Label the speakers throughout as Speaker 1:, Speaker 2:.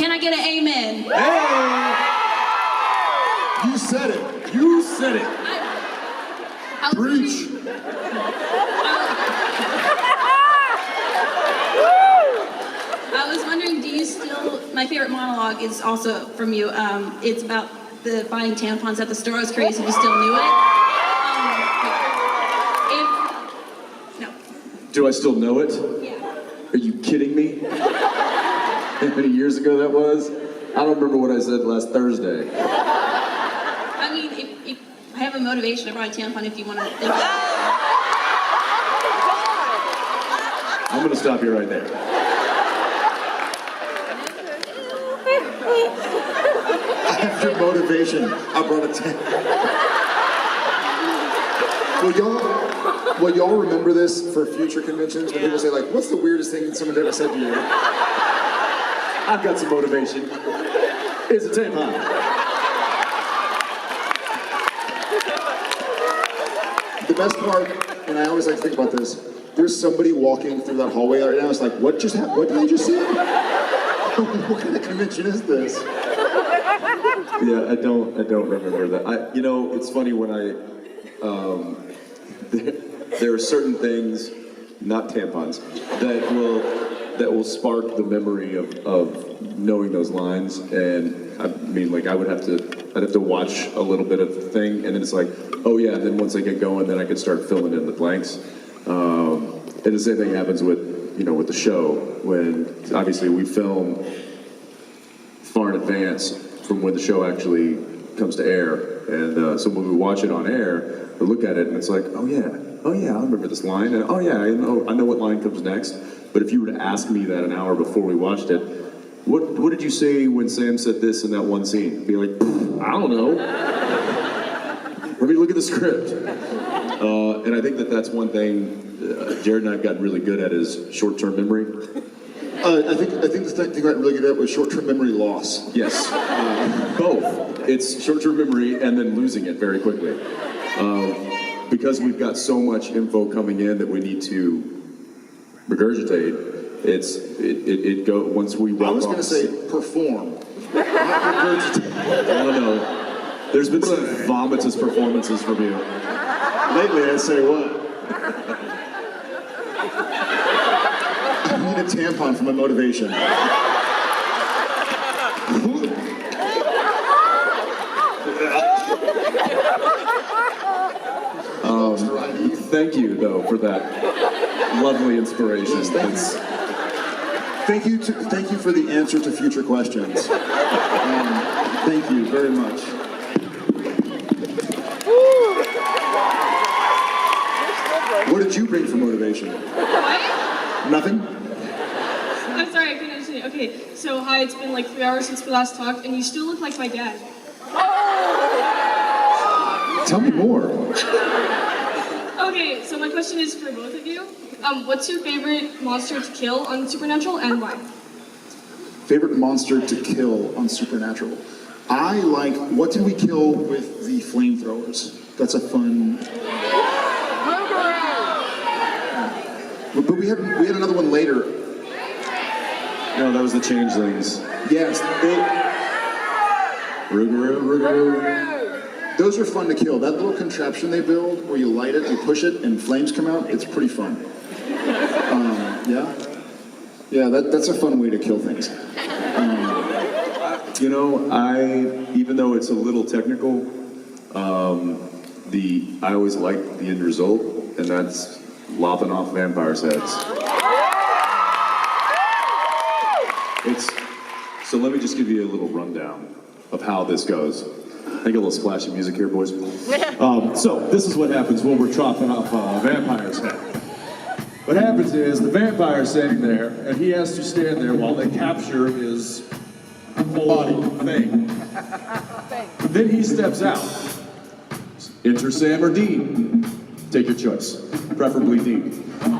Speaker 1: Can I get an amen?
Speaker 2: Hey! You said it. You said it.
Speaker 1: I was
Speaker 2: Preach.
Speaker 1: I was wondering, do you still, my favorite monologue is also from you. It's about the buying tampons at the store. I was curious if you still knew it. No.
Speaker 3: Do I still know it?
Speaker 1: Yeah.
Speaker 3: Are you kidding me? How many years ago that was? I don't remember what I said last Thursday.
Speaker 1: I mean, if I have a motivation to buy a tampon if you want to think about it.
Speaker 3: I'm gonna stop you right there.
Speaker 2: After motivation, I brought a tent. Will y'all remember this for future conventions when people say like, what's the weirdest thing someone ever said to you?
Speaker 3: I've got some motivation. It's a tampon.
Speaker 2: The best part, and I always like to think about this, there's somebody walking through that hallway right now, it's like, what just happened? What did I just say? What kind of convention is this?
Speaker 3: Yeah, I don't remember that. You know, it's funny when there are certain things, not tampons, that will spark the memory of knowing those lines. And I mean, like I'd have to watch a little bit of the thing, and then it's like, oh yeah. And then once I get going, then I can start filling in the blanks. And the same thing happens with the show, when obviously we film far in advance from when the show actually comes to air. And so when we watch it on air, we look at it and it's like, oh yeah, I remember this line, and oh yeah, I know what line comes next. But if you were to ask me that an hour before we watched it, what did you say when Sam said this in that one scene? I'd be like, I don't know. Let me look at the script. And I think that's one thing Jared and I have gotten really good at is short-term memory.
Speaker 2: I think the thing I got really good at was short-term memory loss.
Speaker 3: Yes, both. It's short-term memory and then losing it very quickly. Because we've got so much info coming in that we need to regurgitate. It go once we walk.
Speaker 2: I was going to say perform. Not regurgitate.
Speaker 3: I don't know. There's been some vomitous performances from you.
Speaker 2: Lately, I'd say what? I need a tampon for my motivation.
Speaker 3: Thank you, though, for that lovely inspiration.
Speaker 2: Yes, thank you for the answer to future questions. Thank you very much. What did you bring for motivation?
Speaker 4: What?
Speaker 2: Nothing?
Speaker 4: I'm sorry, I couldn't understand. Okay, so hi, it's been like 3 hours since we last talked, and you still look like my dad.
Speaker 2: Tell me more.
Speaker 4: Okay, so my question is for both of you. What's your favorite monster to kill on Supernatural, and why?
Speaker 2: Favorite monster to kill on Supernatural? I like, what did we kill with the flamethrowers? That's a fun... But we had another one later.
Speaker 3: No, that was the Changelings.
Speaker 2: Yes,
Speaker 3: Rougarou.
Speaker 2: those are fun to kill. That little contraption they build where you light it, you push it, and flames come out, it's pretty fun. Yeah, that's a fun way to kill things.
Speaker 3: Even though it's a little technical, I always like the end result, and that's lopping off vampires' heads. So let me just give you a little rundown of how this goes. I think a little splash of music here, boys. So this is what happens when we're chopping off a vampire's head. What happens is the vampire's standing there, and he has to stand there while they capture his body thing. Then he steps out. Enter Sam or Dean. Take your choice. Preferably Dean.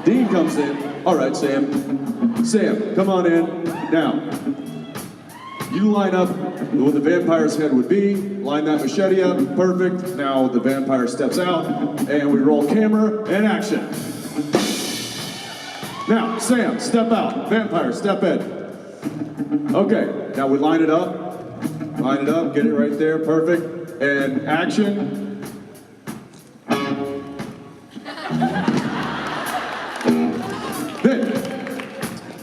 Speaker 3: Dean comes in. All right, Sam. Sam, come on in. Now, you line up what the vampire's head would be. Line that machete up. Perfect. Now the vampire steps out, and we roll camera and action. Now, Sam, step out. Vampire, step in. Okay.
Speaker 5: now we line it up. Line it up, get it right there, perfect. And action. Then,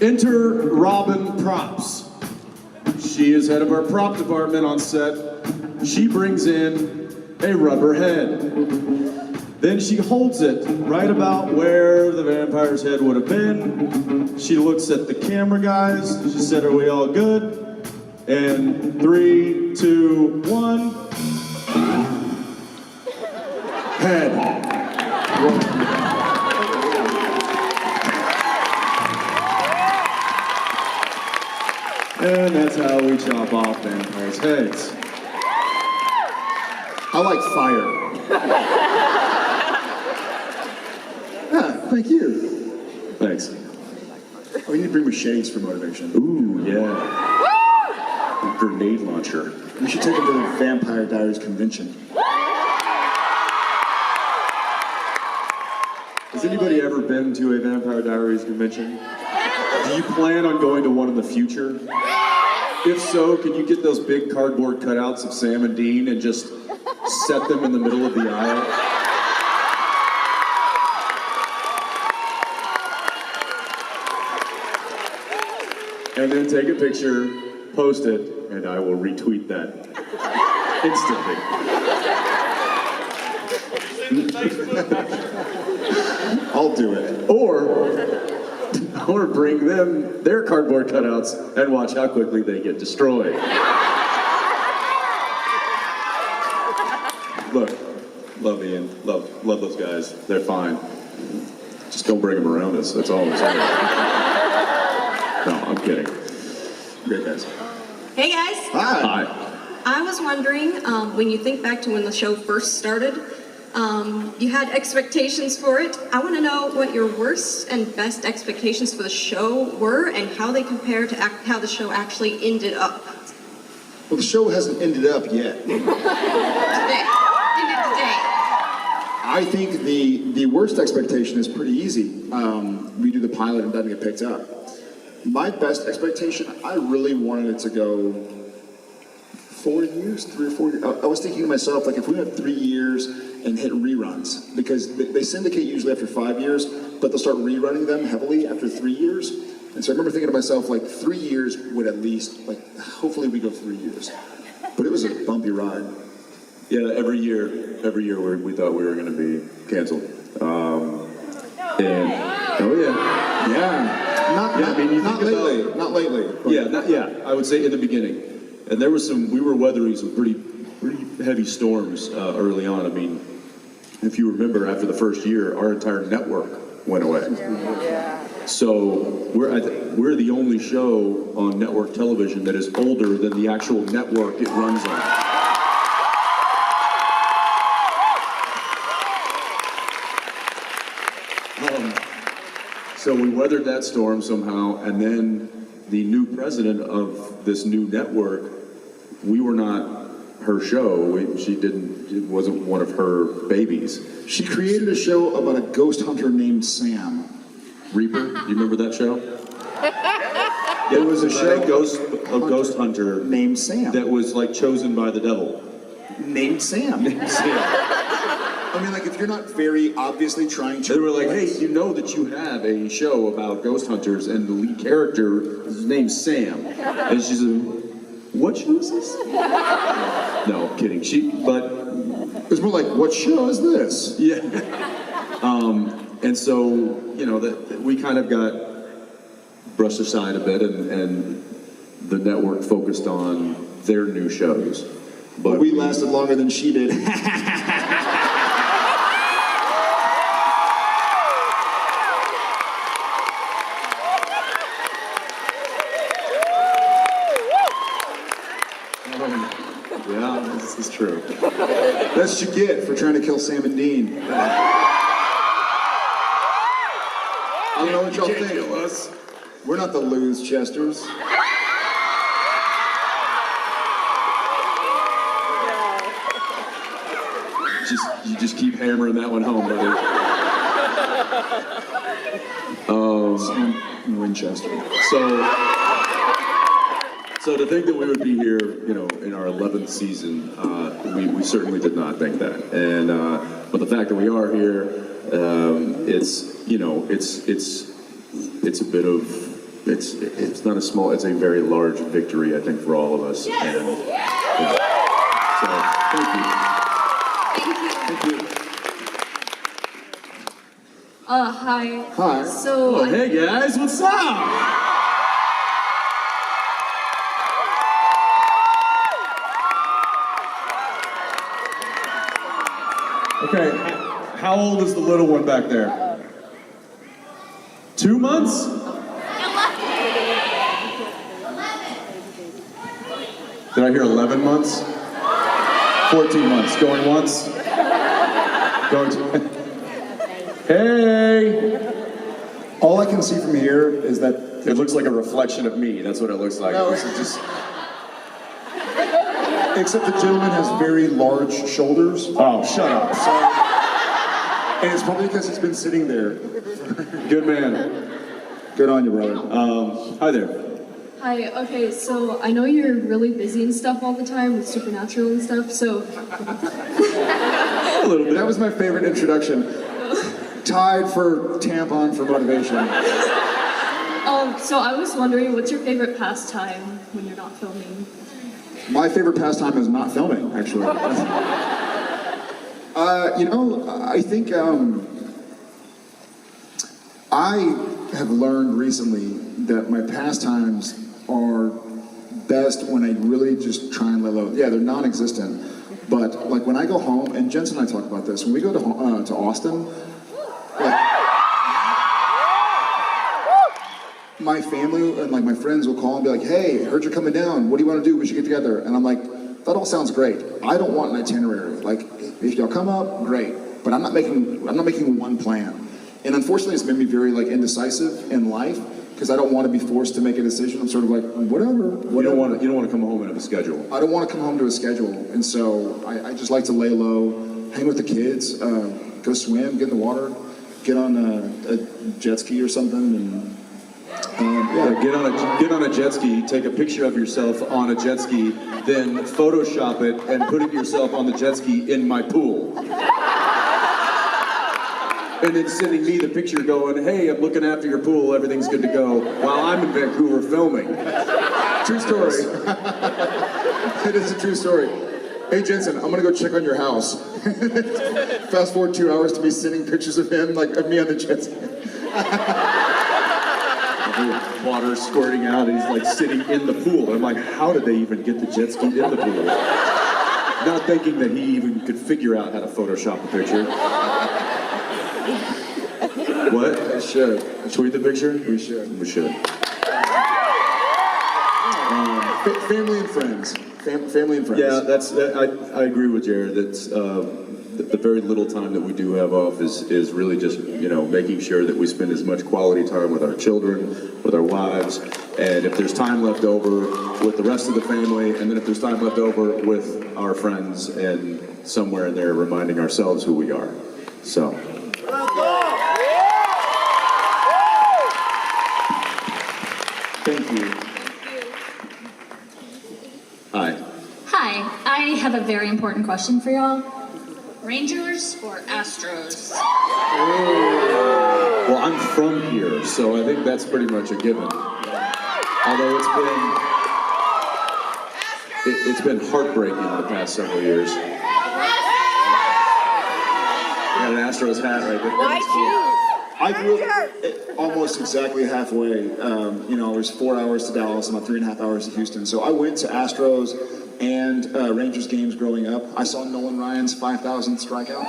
Speaker 5: enter Robin Props. She is head of our prop department on set. She brings in a rubber head. Then she holds it right about where the vampire's head would have been. She looks at the camera guys. She said, "Are we all good?" And 3, 2, 1. Head. And that's how we chop off vampires' heads.
Speaker 2: I like fire. Yeah, thank you.
Speaker 3: Thanks.
Speaker 2: Oh, we need to bring machetes for motivation.
Speaker 3: Ooh, yeah. Grenade launcher.
Speaker 2: We should take them to the Vampire Diaries convention.
Speaker 3: Has anybody ever been to a Vampire Diaries convention? Do you plan on going to one in the future? If so, can you get those big cardboard cutouts of Sam and Dean and just set them in the middle of the aisle? And then take a picture, post it, and I will retweet that instantly.
Speaker 2: I'll do it.
Speaker 3: Or bring them their cardboard cutouts and watch how quickly they get destroyed. Look, love those guys. They're fine. Just don't bring them around us. That's all I'm saying. No, I'm kidding.
Speaker 2: Great guys.
Speaker 6: Hey guys,
Speaker 2: Hi.
Speaker 3: Hi.
Speaker 6: I was wondering, when you think back to when the show first started, you had expectations for it. I want to know what your worst and best expectations for the show were and how they compare to how the show actually ended up.
Speaker 2: Well, the show hasn't ended up yet.
Speaker 6: Today. Ended today.
Speaker 2: I think the worst expectation is pretty easy. We do the pilot and it doesn't get picked up. My best expectation, I really wanted it to go 4 years, 3 or 4 years. I was thinking to myself, like, if we had 3 years and hit reruns, because they syndicate usually after 5 years, but they'll start rerunning them heavily after 3 years. And so I remember thinking to myself, like, 3 years would at least, like, hopefully we go 3 years. But it was a bumpy ride.
Speaker 3: Yeah, every year we thought we were going to be canceled. Oh yeah.
Speaker 2: Yeah. Not lately. But
Speaker 3: I would say in the beginning. And there was we were weathering some pretty heavy storms early on. I mean, if you remember, after the first year, our entire network went away. Yeah. So we're the only show on network television that is older than the actual network it runs on. So we weathered that storm somehow, and then the new president of this new network, we were not her show. It wasn't one of her babies.
Speaker 2: she created a show about a ghost hunter named Sam.
Speaker 3: Reaper, you remember that show?
Speaker 2: There was a show
Speaker 3: A ghost hunter
Speaker 2: named Sam.
Speaker 3: that was like chosen by the devil.
Speaker 2: Named Sam. I mean, like, if you're not very obviously trying to...
Speaker 3: They were like, hey, you know that you have a show about ghost hunters, and the lead character, his name's Sam. And she's like, what show is this? No, I'm kidding.
Speaker 2: It was more like, what show is this?
Speaker 3: Yeah. And so, you know, that we kind of got brushed aside a bit, and the network focused on their new shows. But
Speaker 2: We lasted longer than she did.
Speaker 3: yeah, this is true.
Speaker 2: That's what you get for trying to kill Sam and Dean. I don't know what y'all think.
Speaker 3: us.
Speaker 2: We're not the Lose Chesters.
Speaker 3: You just keep hammering that one home, buddy.
Speaker 2: Sam Winchester.
Speaker 3: So to think that we would be here, you know, in our 11th season, we certainly did not think that. And but the fact that we are here, it's, you know, it's a bit of, it's not a small, it's a very large victory, I think, for all of us. Yes. And, yeah. So thank you.
Speaker 6: Thank you.
Speaker 2: Thank you.
Speaker 6: Hi.
Speaker 2: Hi.
Speaker 6: So,
Speaker 5: Oh, hey guys, what's up? Okay, how old is the little one back there? 2 months? Did I hear 11 months? 14 months. Going once? Going to... Hey!
Speaker 2: All I can see from here is that
Speaker 5: It looks like a reflection of me. That's what it looks like.
Speaker 2: no, it's just. Except the gentleman has very large shoulders.
Speaker 5: Oh, shut up.
Speaker 2: And it's probably because he's been sitting there.
Speaker 5: Good man.
Speaker 2: Good on you, brother.
Speaker 5: Hi there.
Speaker 4: Hi, okay, so I know you're really busy and stuff all the time with Supernatural and stuff, so
Speaker 5: A little bit.
Speaker 2: That was my favorite introduction. Tied for tampon for motivation.
Speaker 4: so I was wondering, what's your favorite pastime when you're not filming?
Speaker 2: My favorite pastime is not filming, actually. You know, I think I have learned recently that my pastimes are best when I really just try and let low. Yeah, they're non-existent, but like when I go home, and Jensen and I talk about this, when we go to Austin, like, my family and like my friends will call and be like, "Hey, heard you're coming down. What do you want to do? We should get together." And I'm like, "That all sounds great. I don't want an itinerary. Like, if y'all come up, great. But I'm not making one plan." And unfortunately, it's made me very like indecisive in life because I don't want to be forced to make a decision. I'm sort of like, whatever.
Speaker 3: You don't want to come home and have a schedule.
Speaker 2: I don't want to come home to a schedule, and so I just like to lay low, hang with the kids, go swim, get in the water, get on a jet ski or something, and
Speaker 5: Yeah, get on a jet ski, take a picture of yourself on a jet ski, then Photoshop it and put it yourself on the jet ski in my pool. And then sending me the picture going, "Hey, I'm looking after your pool, everything's good to go," while I'm in Vancouver filming.
Speaker 2: true story. It is a true story. Hey Jensen, I'm gonna go check on your house. Fast forward 2 hours to me sending pictures of him, like of me on the jet ski.
Speaker 5: Water squirting out, and he's like sitting in the pool. I'm like, how did they even get the jet ski in the pool? Not thinking that he even could figure out how to Photoshop a picture. What?
Speaker 2: I should.
Speaker 5: Tweet the picture?
Speaker 2: We should.
Speaker 5: We should.
Speaker 2: Family and friends. Family and friends.
Speaker 3: Yeah, I agree with Jared. That's the very little time that we do have off is really just, you know, making sure that we spend as much quality time with our children, with our wives, and if there's time left over with the rest of the family, and then if there's time left over with our friends, and somewhere in there reminding ourselves who we are. So.
Speaker 2: Thank you.
Speaker 3: Hi.
Speaker 7: Hi, I have a very important question for y'all. Rangers or Astros?
Speaker 3: Well, I'm from here, so I think that's pretty much a given. Although it's been heartbreaking the past several years. Got an Astros hat right there.
Speaker 2: I grew up almost exactly halfway. You know, it was 4 hours to Dallas and about 3.5 hours to Houston. So I went to Astros and Rangers games growing up. I saw Nolan Ryan's 5,000th strikeout.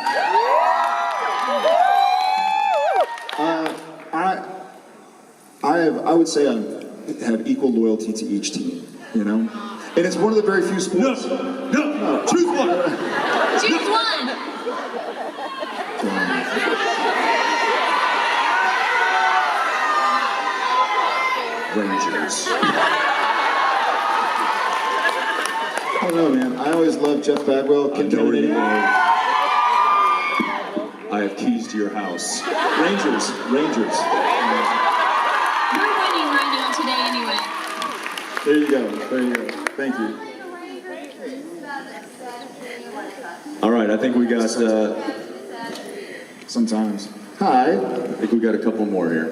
Speaker 2: I would say I have equal loyalty to each team, you know? And it's one of the very few sports.
Speaker 5: No, choose one.
Speaker 7: Choose one!
Speaker 3: Rangers.
Speaker 2: I don't know, man. I always loved Jeff Bagwell.
Speaker 3: I know where you live. I have keys to your house.
Speaker 2: Rangers.
Speaker 1: We're winning right now today anyway.
Speaker 2: There you go. There you go. Thank you.
Speaker 3: All right, I think we got
Speaker 2: Sometimes. Hi.
Speaker 3: a couple more here.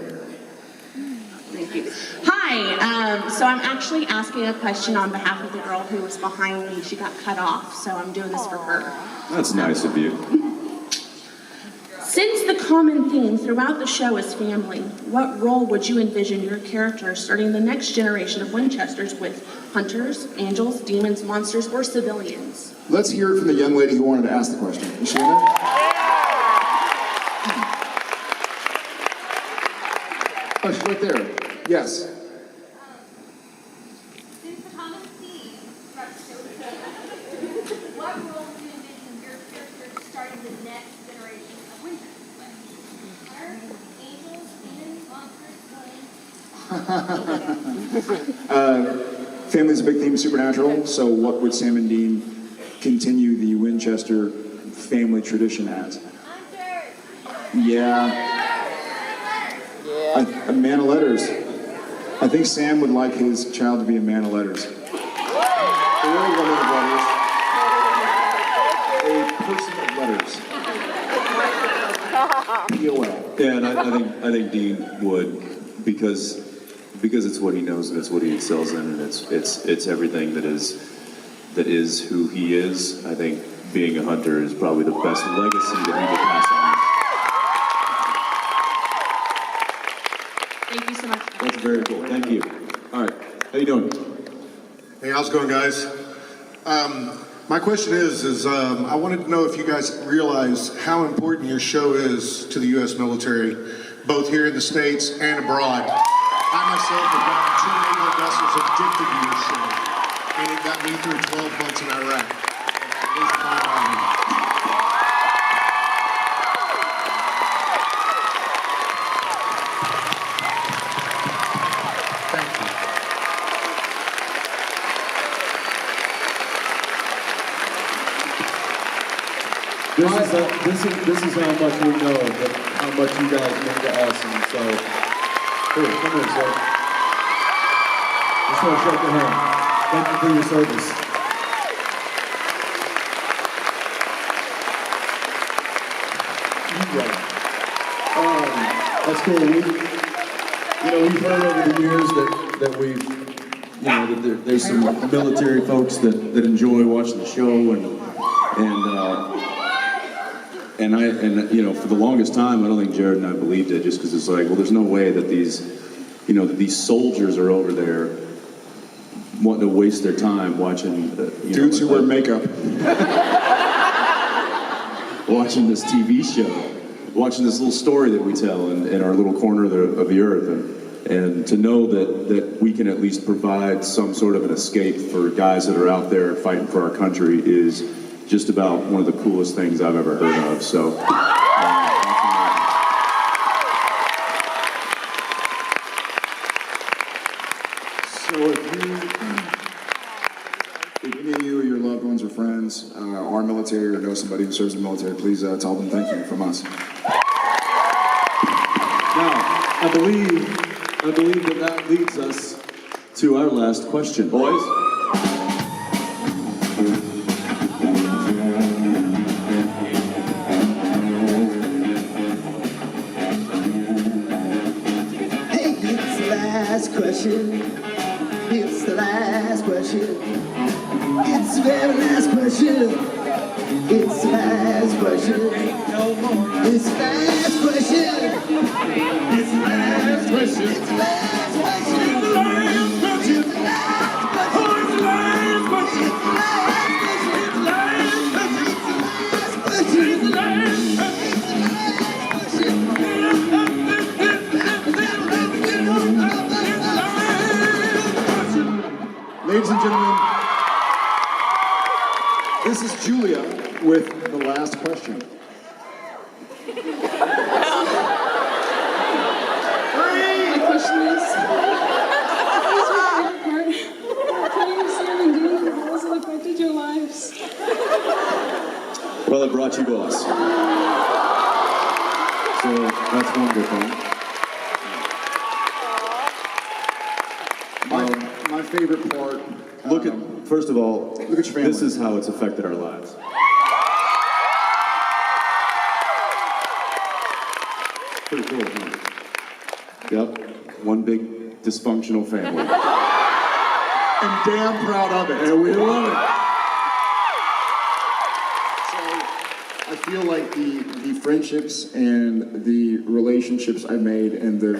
Speaker 8: Thank you. Hi, so I'm actually asking a question on behalf of the girl who was behind me. She got cut off, so I'm doing this for her.
Speaker 3: That's nice of you.
Speaker 8: Since the common theme throughout the show is family, what role would you envision your character starting the next generation of Winchesters with? Hunters, angels, demons, monsters, or civilians?
Speaker 2: Let's hear it from the young lady who wanted to ask the question. Is she in there? Oh, she's right there. Yes.
Speaker 9: Since the common theme throughout the show is what role do you envision your character starting the next generation of Winchesters with? Hunters, angels, demons, monsters,
Speaker 2: Family's a big theme of Supernatural, so what would Sam and Dean continue the Winchester family tradition as?
Speaker 9: hunters,
Speaker 2: Yeah. A man of letters. I think Sam would like his child to be a man of letters. Or a woman of letters. A person of letters. POL.
Speaker 3: Yeah, and I think Dean would because it's what he knows and it's what he excels in and it's everything that is who he is. I think being a hunter is probably the best legacy that he could pass on.
Speaker 8: Thank you so much.
Speaker 3: That's very cool. Thank you. All right, how you doing?
Speaker 10: Hey, how's it going, guys? My question is I wanted to know if you guys realize how important your show is to the U.S. military, both here in the States and abroad. I myself have gotten 2 naval vessels addicted to your show, and it got me through 12 months in Iraq. It was mind-boggling. Thank you.
Speaker 5: This is how much we know, but how much you guys mean to us, and so here, come here, sir. Just want to shake your hand. Thank you for your service. That's cool. We've heard over the years that we've, that there's some military folks that enjoy watching the show and for the longest time, I don't think Jared and I believed it, just because it's like, well, there's no way that these soldiers are over there wanting to waste their time watching
Speaker 2: Dudes who wear makeup.
Speaker 3: watching this TV show, watching this little story that we tell in our little corner of the earth, and to know that we can at least provide some sort of an escape for guys that are out there fighting for our country is just about one of the coolest things I've ever heard of. So.
Speaker 2: So if any of you or your loved ones or friends are military or know somebody who serves in the military, please tell them thank you from us.
Speaker 5: Now, I believe that leads us to our last question, boys.
Speaker 11: Hey, it's the last question. It's the last question. It's the very last question. It's the last question. It's the last question. It's the last question. It's the last question. It's the last question. It's the last question. It's the last question. It's the last
Speaker 2: Ladies and gentlemen, this is Julia with the last question.
Speaker 4: My question is, what was your favorite part? Putting Sam and Dean, how has it affected your lives?
Speaker 3: Well, it brought you boss. So that's wonderful.
Speaker 2: My favorite part.
Speaker 5: Look at, first of all,
Speaker 2: Look at your family.
Speaker 5: this is how it's affected our lives. Pretty cool, huh? Yep, one big dysfunctional family.
Speaker 2: And damn proud of it.
Speaker 5: And we love it.
Speaker 2: I feel like the friendships and the relationships I made and the